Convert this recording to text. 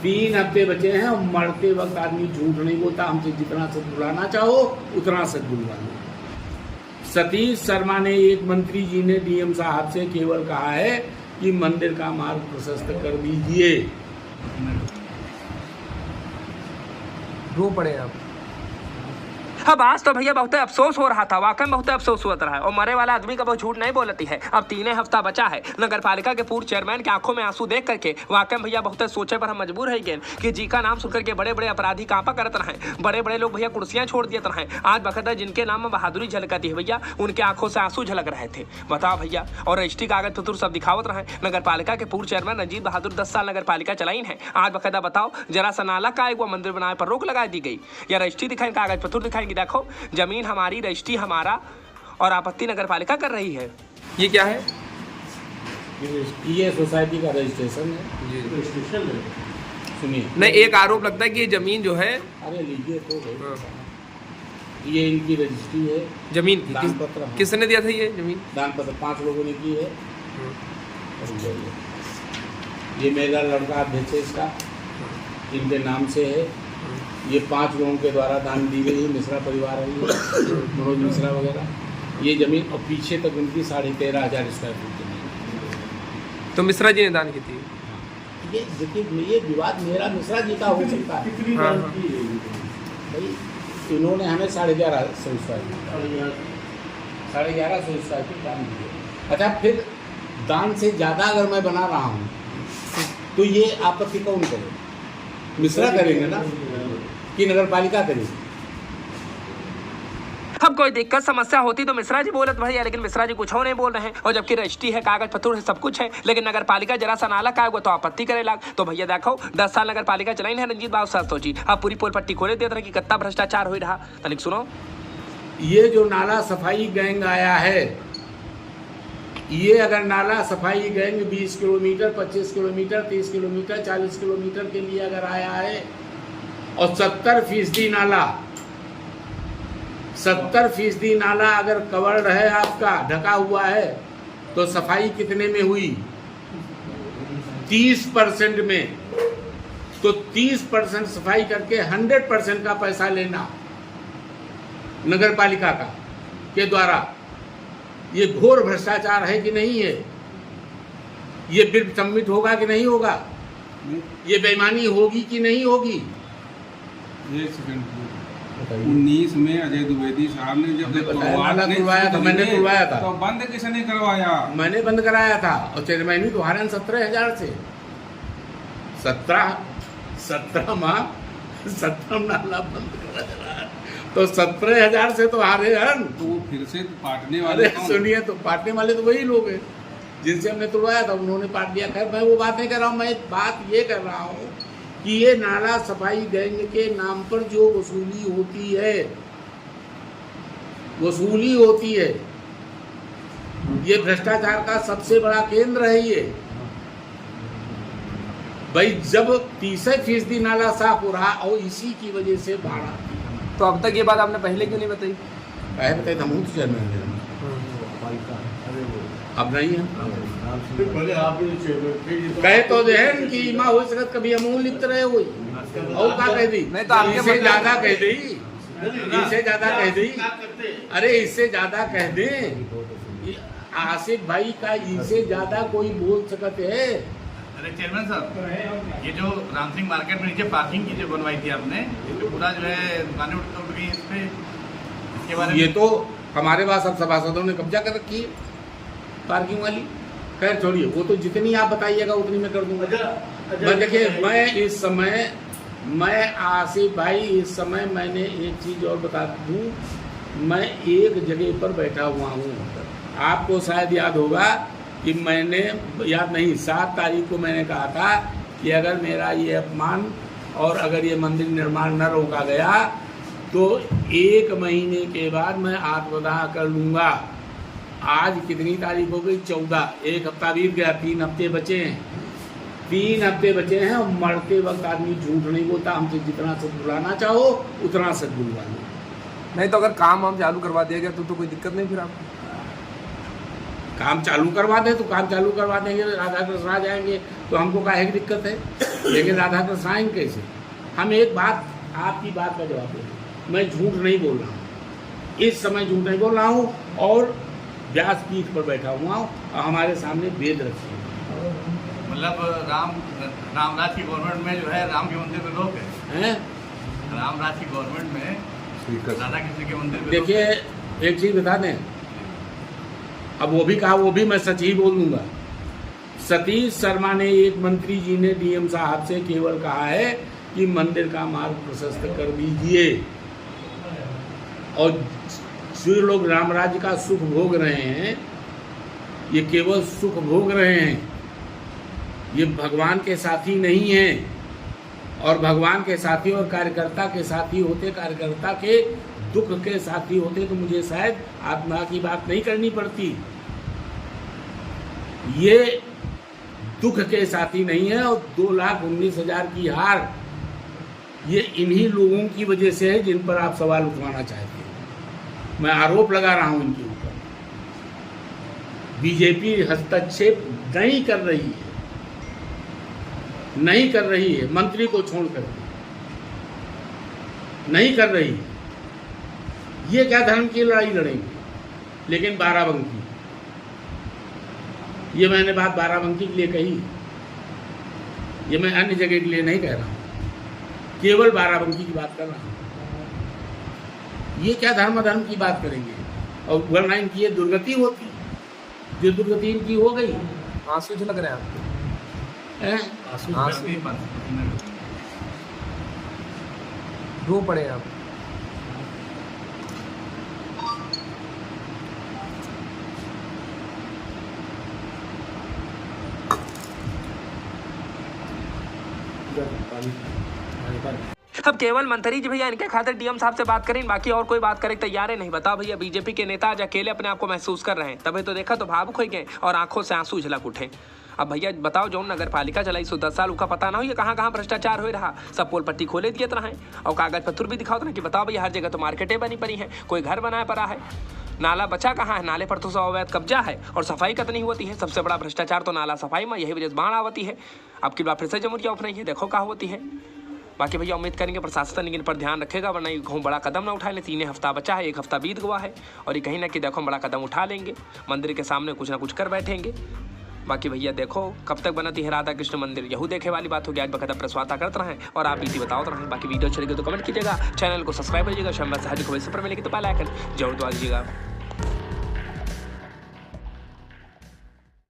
3 हफ्ते बचे हैं और मरते वक्त आदमी झूठ नहीं बोलता। हमसे जितना सच बुलाना चाहो उतना सच बुलवा लो। सतीश शर्मा ने, एक मंत्री जी ने डीएम साहब से केवल कहा है कि मंदिर का मार्ग प्रशस्त कर दीजिए। रो पड़े आप। अब आज तो भैया बहुत अफसोस हो रहा था, वाकई में बहुत अफसोस हुआ रहा है। और मरे वाला आदमी का बहुत झूठ नहीं बोलती है। अब 3 हफ्ता बचा है। नगर पालिका के पूर्व चेयरमैन के आंखों में आंसू देख करके वाकई भैया बहुत सोचे पर हम मजबूर है गए कि जी का नाम सुनकर के बड़े बड़े अपराधी कांपा करते रहे, बड़े बड़े लोग भैया कुर्सियां छोड़ देते रहे। आज बखत जिनके नाम में बहादुरी झलकती है भैया, उनके आंखों से आंसू झलक रहे थे। बताओ भैया। और रजिस्ट्री कागज पत्र सब दिखावत रहे। नगर पालिका के पूर्व चेयरमैन रंजीत बहादुर 10 साल नगर पालिका चलाई है। आज बकायदा बताओ, जरा सा नाला का एक मंदिर बनाने पर रोक लगा दी गई। या रजिस्ट्री दिखाएंगे, कागज पत्र दिखाएंगे, देखो जमीन हमारी, रजिस्ट्री हमारा, और आपत्ति नगर पालिका कर रही है। ये क्या है? ये सोसाइटी का रजिस्ट्रेशन है जी। रजिस्ट्रेशन है। सुनिए, नहीं, एक आरोप लगता है कि ये जमीन जो है, अरे लीजिए तो ये इनकी रजिस्ट्री है जमीन की दान पत्र। किसने दिया था ये जमीन? दान पत्र 5 लोगों ने की है। ये मेरा लड़का अध्यक्ष है, इसका इनके नाम से है। ये 5 लोगों के द्वारा दान दी गई है। मिश्रा परिवार है ये, मनोज मिश्रा वगैरह। ये जमीन और पीछे तक उनकी 13,500 स्क्वायर फीट जमीन। तो मिश्रा जी ने दान की थी। ये देखिए, ये विवाद मेरा मिश्रा जी का हो सकता है। हाँ। भाई इन्होंने हमें 11,500 स्क्वायर फीट 11,500 स्क्वायर फीट दान दिए। अच्छा, फिर दान से ज़्यादा अगर मैं बना रहा हूँ तो ये आपत्ति कौन करे? मिश्रा करेंगे ना कि नगर पालिका करेगी? अब कोई दिक्कत समस्या होती तो मिश्रा जी बोलत भैया, लेकिन मिश्रा जी कुछ हो नहीं बोल रहे हैं। और जबकि रजिस्ट्री है, कागज पत्र है, सब कुछ है, लेकिन नगर पालिका जरा सा नाला का तो आपत्ति करे लाग। तो भैया देखो, 10 साल नगर पालिका चलाई है रंजीत बाबू साहब जी। अब पूरी पोल पट्टी खोले देते रहे कि कितना भ्रष्टाचार हो रहा। तनिक सुनो, ये जो नाला सफाई गैंग आया है, ये अगर नाला सफाई gang 20 kilometre, 25 kilometre, 30 kilometre, 40 kilometre के लिए अगर आया है और 70% नाला 70% नाला अगर कवर्ड है, आपका ढका हुआ है, तो सफाई कितने में हुई? 30% में। तो 30% सफाई करके 100% का पैसा लेना नगर पालिका का के द्वारा, ये घोर भ्रष्टाचार है कि नहीं है? ये बिल सम्मिट होगा कि नहीं होगा? ये बेईमानी होगी कि नहीं होगी? 19 में अजय द्विवेदी साहब ने जब खुलवाया था, मैंने खुलवाया था। तो बंद किसने करवाया? मैंने बंद कराया था। और चेयरमैन तो हारे 17,000 से। 17 माह 17 नाला बंद कराया, तो 17,000 से तो हारे हैं। तो वो फिर से पाटने वाले अरे सुनिए, तो पाटने वाले तो वही लोग हैं जिनसे हमने तुड़वाया था, उन्होंने पाट दिया। खैर, मैं वो बात नहीं कर रहा हूँ। मैं बात ये कर रहा हूँ कि ये नाला सफाई गैंग के नाम पर जो वसूली होती है, ये भ्रष्टाचार का सबसे बड़ा केंद्र है। ये भाई, जब 30% नाला साफ हो रहा और इसी की वजह से बाढ़ आती है। तो अब तक ये बात आपने पहले क्यों नहीं बताई? पहले बताए था, मुझे चेयरमैन अब नहीं है। कहे तो जहन की माँ हो सकत कभी अमूल लिप्त रहे हुई और का कह दी। नहीं तो आपके इससे ज्यादा कह दी, इससे ज्यादा कह दी। अरे इससे ज्यादा कह दे आसिफ भाई का, इससे ज्यादा कोई बोल सकते है? अरे चेयरमैन साहब, ये जो राम सिंह मार्केट में नीचे पार्किंग की जो बनवाई थी आपने, ये तो पूरा जो है दुकानें उठ गई, इस पे इसके बारे में ये तो हमारे पास सब सभासदों ने कब्जा कर रखी है पार्किंग वाली। खैर छोड़िए, वो तो जितनी आप बताइएगा उतनी मैं कर दूंगा। मैं देखिए, मैं आसिफ भाई, इस समय मैंने एक चीज़ और बता दूँ, मैं एक जगह पर बैठा हुआ हूँ। आपको शायद याद होगा कि मैंने, याद नहीं, 7 तारीख को मैंने कहा था कि अगर मेरा ये अपमान और अगर ये मंदिर निर्माण न रोका गया तो 1 महीने के बाद मैं आत्मदाह कर लूँगा। आज कितनी तारीख हो गई? 14। 1 हफ्ता बीत गया, 3 हफ्ते बचे हैं। 3 हफ्ते बचे हैं और मरते वक्त आदमी झूठ नहीं बोलता। हमसे जितना सच बुलाना चाहो उतना सच बुलवा लो। नहीं तो अगर काम हम चालू करवा दिया गया तो कोई दिक्कत नहीं फिर आपको? काम चालू करवा दें तो काम चालू करवा देंगे, राधा कृष्ण आ जाएंगे तो हमको काहे की दिक्कत है। लेकिन राधा कृष्ण आएंगे कैसे? हम एक बात, आपकी बात का जवाब दें, मैं झूठ नहीं बोल रहा हूँ, इस समय झूठ नहीं बोल रहा हूँ, और व्यासपीठ पर बैठा हुआ हूँ और हमारे सामने वेद रखे हैं। मतलब रामराज की गवर्नमेंट में जो है राम के मंदिर में लोग हैं, रामराज की गवर्नमेंट में राधा कृष्ण के मंदिर में। देखिए एक चीज बता दें, अब वो भी कहा, वो भी मैं सच ही बोल दूंगा। सतीश शर्मा ने, एक मंत्री जी ने डीएम साहब से केवल कहा है कि मंदिर का मार्ग प्रशस्त कर दीजिए, और जो लोग राम राज्य का सुख भोग रहे हैं, ये केवल सुख भोग रहे हैं, ये भगवान के साथी नहीं हैं। और भगवान के साथी और कार्यकर्ता के साथी होते, कार्यकर्ता के दुख के साथी होते तो मुझे शायद आत्मा की बात नहीं करनी पड़ती। ये दुख के साथी नहीं है, और 2,19,000 की हार ये इन्हीं लोगों की वजह से है जिन पर आप सवाल उठवाना चाहते हैं। मैं आरोप लगा रहा हूं इनके ऊपर। बीजेपी हस्तक्षेप नहीं कर रही है, नहीं कर रही है, मंत्री को छोड़कर नहीं कर रही है। ये क्या धर्म की लड़ाई लड़ेंगे? लेकिन बाराबंकी, ये मैंने बात बाराबंकी के लिए कही, ये मैं अन्य जगह के लिए नहीं कह रहा हूं, केवल बाराबंकी की बात कर रहा हूं। ये क्या धर्म अधर्म की बात करेंगे? और वरना इनकी ये दुर्गति होती, जो दुर्गति इनकी हो गई। आंसू झलक रहे हैं आपके, रो पड़े आप। अब केवल मंत्री जी भैया इनके खातिर डीएम साहब से बात करें, बाकी और कोई बात करे तैयार ही नहीं। बताओ भैया, बीजेपी के नेता आज अकेले अपने आप को महसूस कर रहे हैं, तभी तो देखा तो भावुक हो गए और आंखों से आंसू झलक उठे। अब भैया बताओ, जो नगर पालिका चलाई 10 साल का पता ना हो ये कहाँ कहाँ भ्रष्टाचार हो रहा, सब पोल पट्टी खोले दिए रहे और कागज पत्थर भी दिखाओ ना कि बताओ भैया हर जगह तो मार्केटें बनी पड़ी हैं, कोई घर बनाया पड़ा है, नाला बचा कहाँ है, नाले पर तो अवैध कब्जा है और सफाई कितनी होती है। सबसे बड़ा भ्रष्टाचार तो नाला सफाई में, यही वजह से बाढ़ आवती है। अब की बार फिर से जमुरिया उठ रही है, देखो कहाँ होती है। बाकी भैया उम्मीद करेंगे प्रशासन इन पर ध्यान रखेगा, वरना ये बड़ा कदम ना उठा ले। 3 हफ्ता बचा है, 1 हफ्ता बीत गया है और ये कहीं ना कहीं देखो बड़ा कदम उठा लेंगे, मंदिर के सामने कुछ ना कुछ कर बैठेंगे। बाकी भैया देखो कब तक बनती है राधा कृष्ण मंदिर, यहू देखे वाली बात होगी। आज बकायदा प्रश्वाता करते रहें और आप इसी बताते रहें। बाकी वीडियो अच्छी लगी तो कमेंट कीजिएगा, चैनल को सब्सक्राइब कीजिएगा, शाम में सहज को वैसे पर मिलेगी तो बेल आइकन जरूर दबा दीजिएगा।